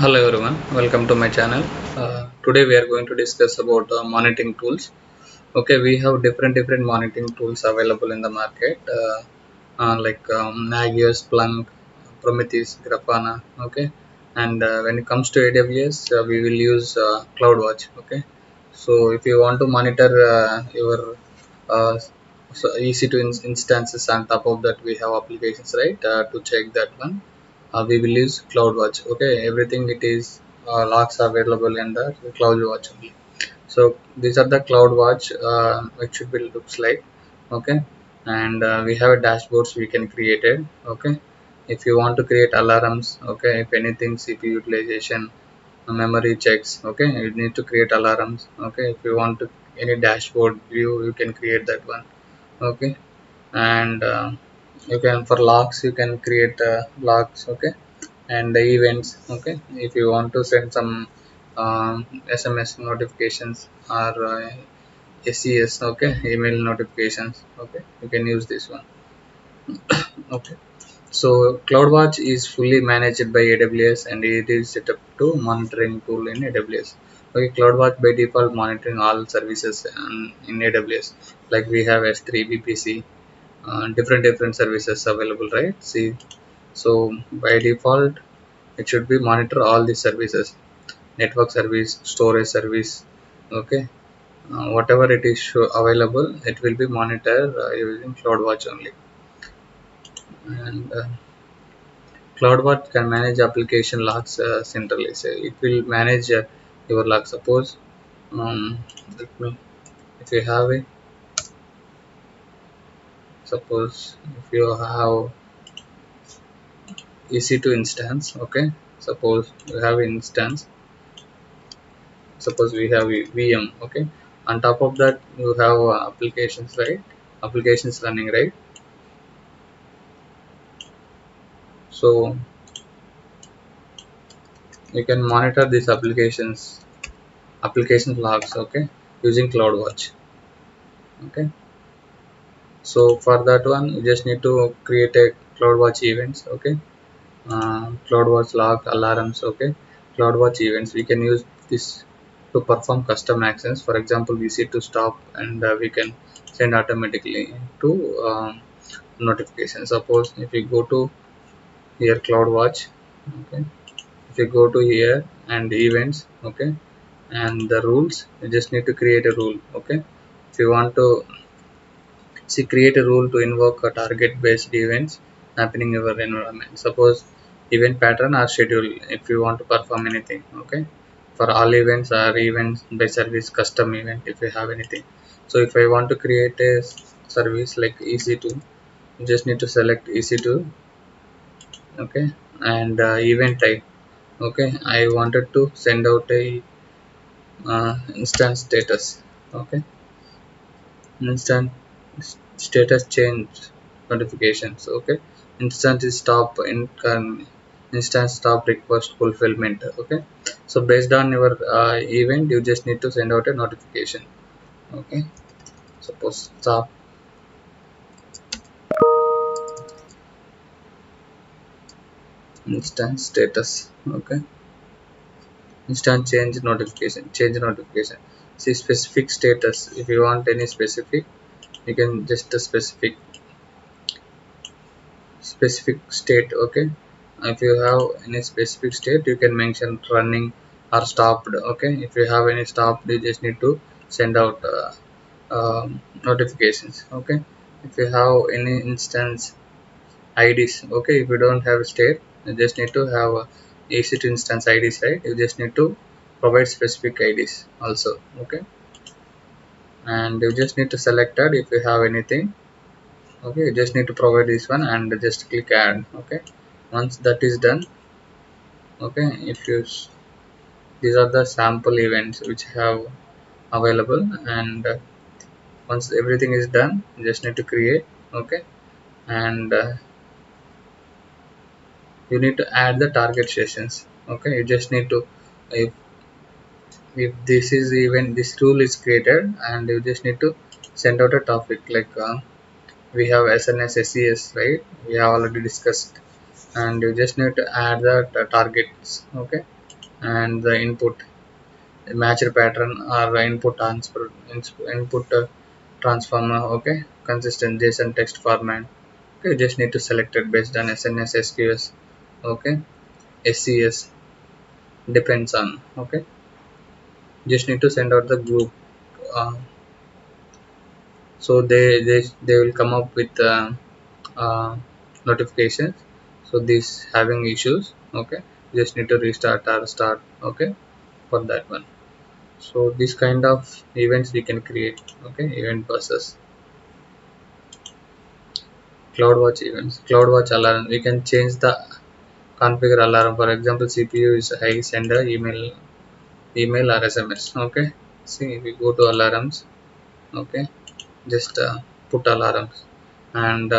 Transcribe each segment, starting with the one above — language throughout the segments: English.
Hello everyone, welcome to my channel. Today we are going to discuss about monitoring tools. Okay, we have different monitoring tools available in the market, like Nagios, Splunk, Prometheus, Grafana. Okay, and when it comes to AWS, we will use CloudWatch. Okay, so if you want to monitor your uh, EC2 instances, on top of that we have applications, right, to check that one. We will use CloudWatch. Okay, everything it is logs available in the CloudWatch only. So these are the CloudWatch, it should be looks like. Okay, and we have a dashboards we can create it. Okay, if you want to create alarms, okay, if anything CPU utilization, memory checks, okay, you need to create alarms. Okay, if you want to any dashboard view, you can create that one. Okay, and you can for logs you can create logs. Okay, and the events. Okay, if you want to send some SMS notifications or SES, okay, email notifications. Okay, you can use this one. Okay, so CloudWatch is fully managed by AWS and it is set up to monitoring tool in AWS. Okay, CloudWatch by default monitoring all services in AWS, like we have S3 VPC, different services available, right? See, so by default it should be monitor all the services, network service, storage service. Okay, whatever it is available, it will be monitored using CloudWatch only. And CloudWatch can manage application logs centrally. So it will manage your log. Suppose let me, if you have a suppose if you have EC2 instance. Okay, suppose you have instance. Suppose we have a VM. Okay, on top of that you have applications, right? Applications running, right? So you can monitor these application logs. Okay, using CloudWatch. Okay, so for that one you just need to create a CloudWatch events. Okay, CloudWatch log alarms. Okay, CloudWatch events, we can use this to perform custom actions. For example, we see to stop, and we can send automatically to notification. Suppose if we go to here CloudWatch. Okay, if you go to here and events. Okay, and the rules, you just need to create a rule. Okay, if you want to see, create a rule to invoke a target based events happening in your environment. Suppose event pattern or schedule, if you want to perform anything. Okay, for all events or events by service custom event, if you have anything. So if I want to create a service like EC2, you just need to select EC2. Okay, and event type. Okay, I wanted to send out a instance status. Okay, instant status change notifications. Okay, instant stop instant stop request fulfillment. Okay, so based on your event, you just need to send out a notification. Okay, suppose stop instant status. Okay, instant change notification. See specific status. If you want any specific, you can just a specific state. Okay, if you have any specific state, you can mention running or stopped. Okay, if you have any stopped, you just need to send out notifications. Okay, if you have any instance IDs. Okay, if you don't have state, you just need to have EC2 instance IDs, right? You just need to provide specific IDs also. Okay, and you just need to select that if you have anything. Okay, you just need to provide this one and just click add. Okay, once that is done. Okay, if you these are the sample events which have available, and once everything is done, you just need to create. Okay, and you need to add the target sessions. Okay, you just need to, if this is even this rule is created, and you just need to send out a topic like we have SNS SES, right? We have already discussed, and you just need to add the targets. Okay, and the input matched pattern or input transfer input transformer. Okay, consistent JSON text format. Okay, you just need to select it based on SNS, SQS. Okay, SCS depends on. Okay, just need to send out the group. Uh, so they will come up with uh, notifications. So this having issues. Okay, just need to restart or start. Okay, for that one. So this kind of events we can create. Okay, event buses, CloudWatch events, CloudWatch alarm. We can change the configure alarm. For example, CPU is high, send a email or SMS. Okay, see, we go to alarms. Okay, just put alarms. And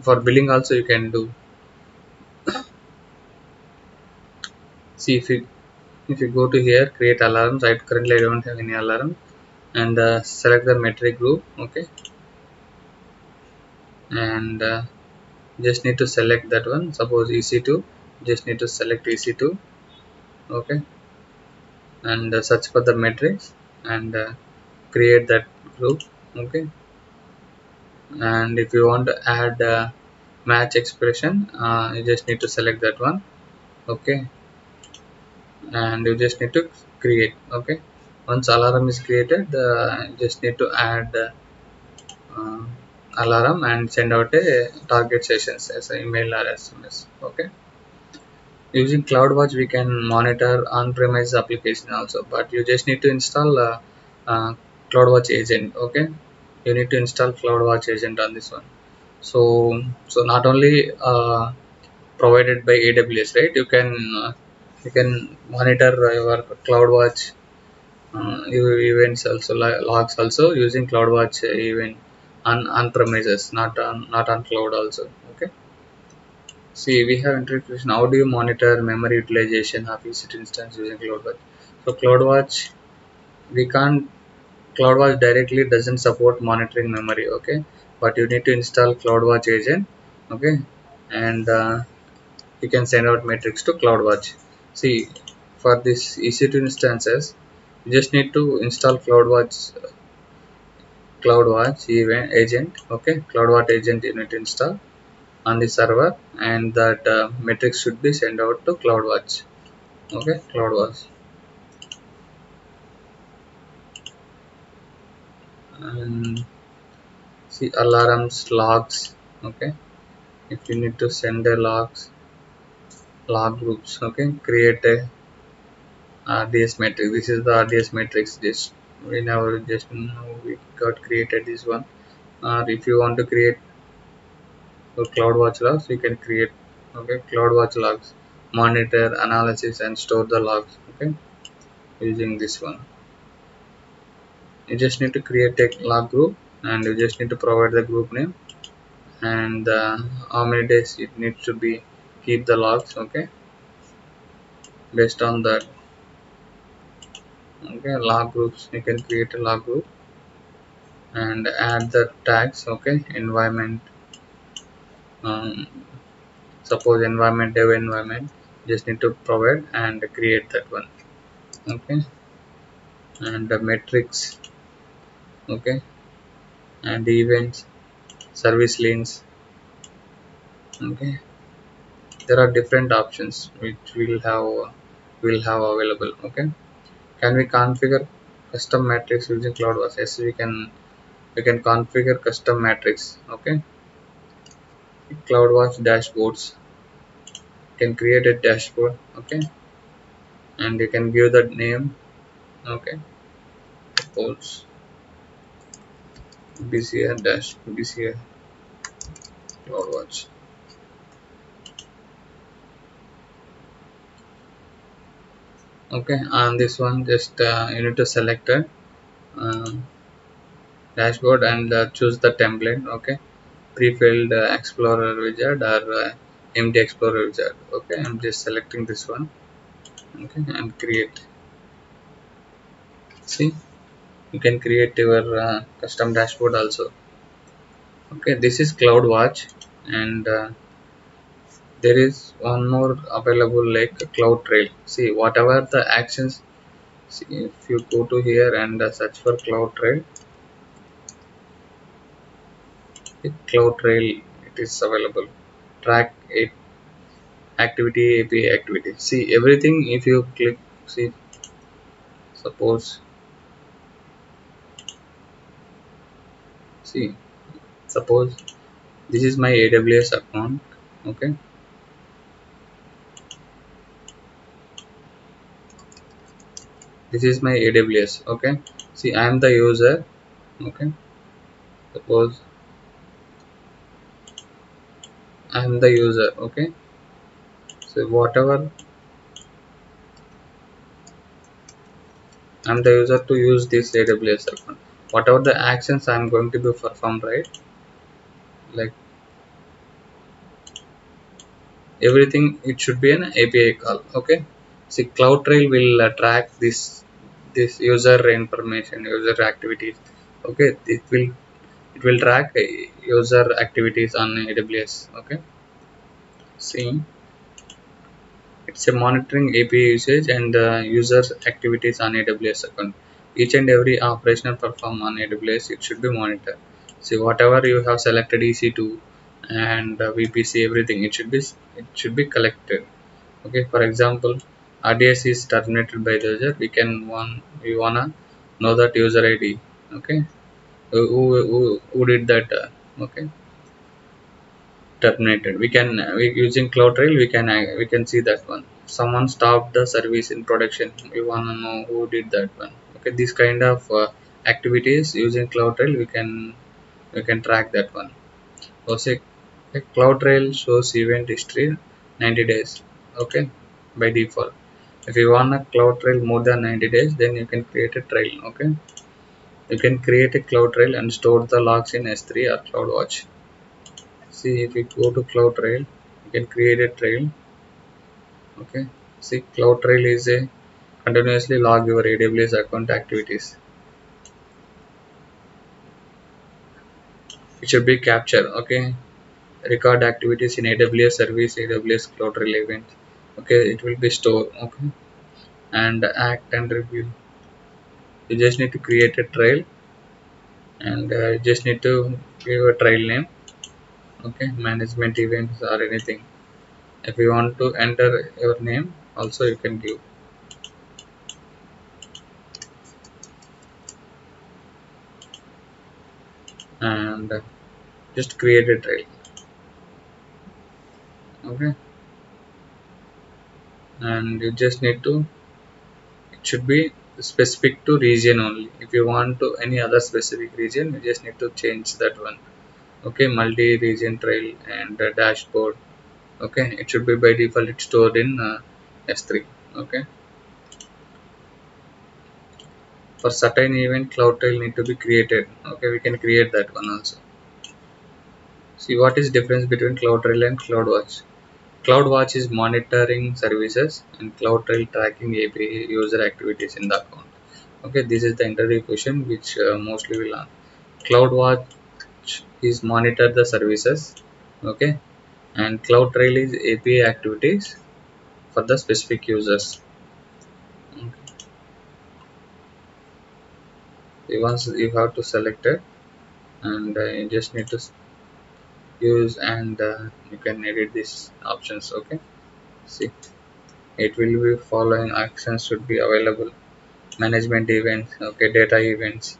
for billing also you can do. See, if you go to here, create alarms. I currently don't have any alarm. And select the metric group. Okay, and just need to select that one. Suppose EC2, just need to select EC2. Okay, and search for the matrix and create that group. Okay, and if you want to add match expression, you just need to select that one. Okay, and you just need to create. Okay, once alarm is created, just need to add uh, alarm and send out a target sessions as an email or SMS. Okay, using CloudWatch we can monitor on-premise application also, but you just need to install uh, CloudWatch agent. Okay, you need to install CloudWatch agent on this one. So not only provided by AWS, right? You can monitor your CloudWatch events also, logs also, using CloudWatch event on premises, not on cloud also. Okay. See, we have introduction. How do you monitor memory utilization of each instance using CloudWatch? So CloudWatch, we can't. CloudWatch directly doesn't support monitoring memory. Okay, but you need to install CloudWatch agent. Okay, and you can send out metrics to CloudWatch. See, for this EC2 instances, you just need to install CloudWatch event agent. Okay, CloudWatch agent you need to install on the server, and that metrics should be sent out to CloudWatch. Okay, CloudWatch. And see, alarms, logs. Okay, if you need to send the logs, log groups. Okay, create a RDS matrix. This is the RDS matrix. Just we never just now we got created this one. Or if you want to create a CloudWatch logs, you can create. Okay, CloudWatch logs, monitor, analysis, and store the logs. Okay, using this one. You just need to create a log group, and you just need to provide the group name and how many days it needs to be keep the logs. Okay, based on that. Okay, log groups, you can create a log group and add the tags. Okay, environment, um, suppose environment, dev environment, just need to provide and create that one. Okay, and the metrics. Okay, and events, service lanes. Okay, there are different options which will have available. Okay, can we configure custom matrix using CloudWatch? Yes, we can configure custom matrix. Okay, CloudWatch dashboards, can create a dashboard. Okay, and you can give that name. Okay, suppose BCR CloudWatch. Okay, and this one just you need to select a uh, dashboard and choose the template. Okay, pre-filled explorer wizard or empty explorer wizard. Okay, I'm just selecting this one. Okay, and create. See, you can create your custom dashboard also. Okay, this is CloudWatch, and There is one more available like CloudTrail. See whatever the actions. See, if you go to here and search for CloudTrail, CloudTrail it is available. Track it activity API activity. See everything if you click. See suppose see suppose this is my AWS account. Okay, this is my AWS. Okay, see I am the user. Okay, suppose I am the user. Okay, so whatever I'm the user to use this AWS account, whatever the actions I'm going to be performed, right? Like everything, it should be an API call. Okay, see CloudTrail will track this user information, user activities. Okay, it will track user activities on AWS. Okay, see it's a monitoring API usage and users activities on AWS account. Each and every operational perform on AWS, it should be monitored. See whatever you have selected EC2 and VPC, everything it should be collected. Okay, for example, RDS is terminated by the user. We wanna know that user ID. Okay, who did that? Okay, terminated. Using CloudTrail we can see that one. Someone stopped the service in production. We wanna know who did that one. Okay, this kind of activities using CloudTrail we can track that one. Also, CloudTrail shows event history 90 days. Okay, by default. If you want a CloudTrail more than 90 days, then you can create a trail. Okay, you can create a CloudTrail and store the logs in S3 or CloudWatch. See if you go to CloudTrail, you can create a trail. Okay, see CloudTrail is a continuously log your AWS account activities. It should be capture. Okay, record activities in AWS service, AWS CloudTrail events. Okay, it will be stored. Okay, and act and review. You just need to create a trail and you just need to give a trail name. Okay, management events or anything. If you want to enter your name, also you can give. And just create a trail. Okay, and you just need to, it should be specific to region only. If you want to any other specific region, you just need to change that one. Okay, multi region trail and dashboard. Okay, it should be by default it's stored in S3. Okay, for certain event cloud trail need to be created. Okay, we can create that one also. See what is difference between CloudTrail and CloudWatch. CloudWatch is monitoring services and CloudTrail tracking API user activities in the account. Okay, this is the interview question which mostly will learn. CloudWatch is monitor the services. Okay, and CloudTrail is API activities for the specific users. Okay. Once you have to select it, and you just need to use and you can edit these options. Okay, see it will be following actions should be available. Management events. Okay, data events.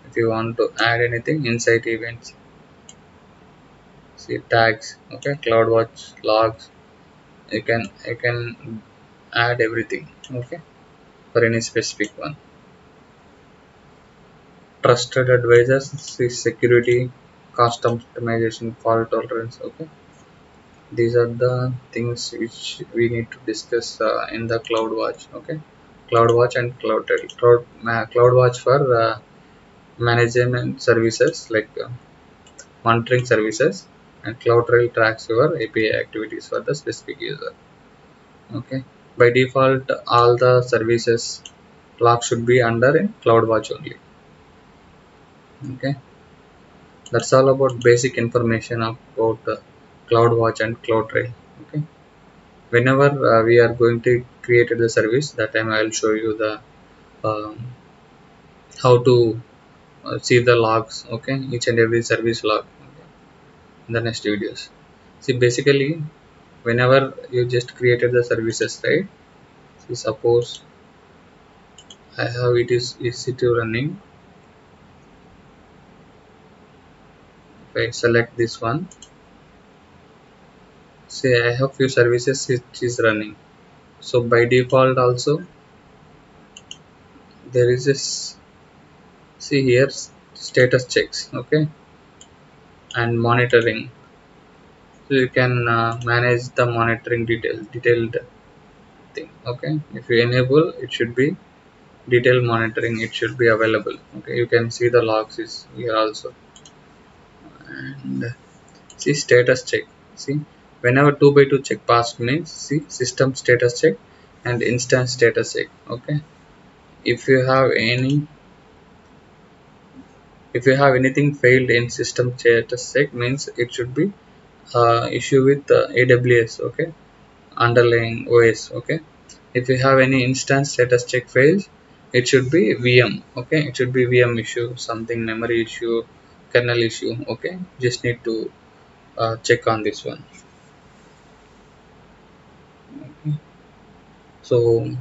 If you want to add anything, insight events. See tags. Okay, CloudWatch logs. You can add everything. Okay, for any specific one. Trusted advisors. See security, cost optimization, fault tolerance. Okay, these are the things which we need to discuss in the CloudWatch. Okay, CloudWatch and CloudTrail. CloudWatch for management services like monitoring services, and CloudTrail tracks your API activities for the specific user. Okay, by default all the services log should be under a CloudWatch only. Okay, that's all about basic information about CloudWatch and CloudTrail. Okay, whenever we are going to create the service, that time I will show you the um, how to see the logs, okay, each and every service log, okay, in the next videos. See, basically, whenever you just created the services, right? See, suppose I have it is EC2 running. If I select this one, say I have few services which is running. So by default also there is this, see here, status checks, okay, and monitoring. So you can manage the monitoring detailed thing, okay. If you enable, it should be detailed monitoring, it should be available, okay. You can see the logs is here also. And see, status check, see, whenever 2 by 2 check passed means, see, system status check and instance status check, okay. If you have any, if you have anything failed in system status check means it should be issue with AWS, okay, underlying OS, okay. If you have any instance status check fails, it should be VM, okay, it should be VM issue, something memory issue, kernel issue, okay. Just need to check on this one, okay. So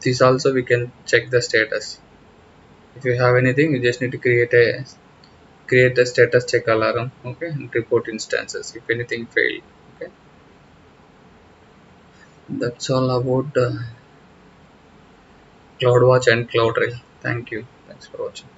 this also we can check the status. If you have anything, you just need to create a status check alarm, okay, and report instances if anything failed, okay. That's all about CloudWatch and CloudRail. Thank you. Thanks for watching.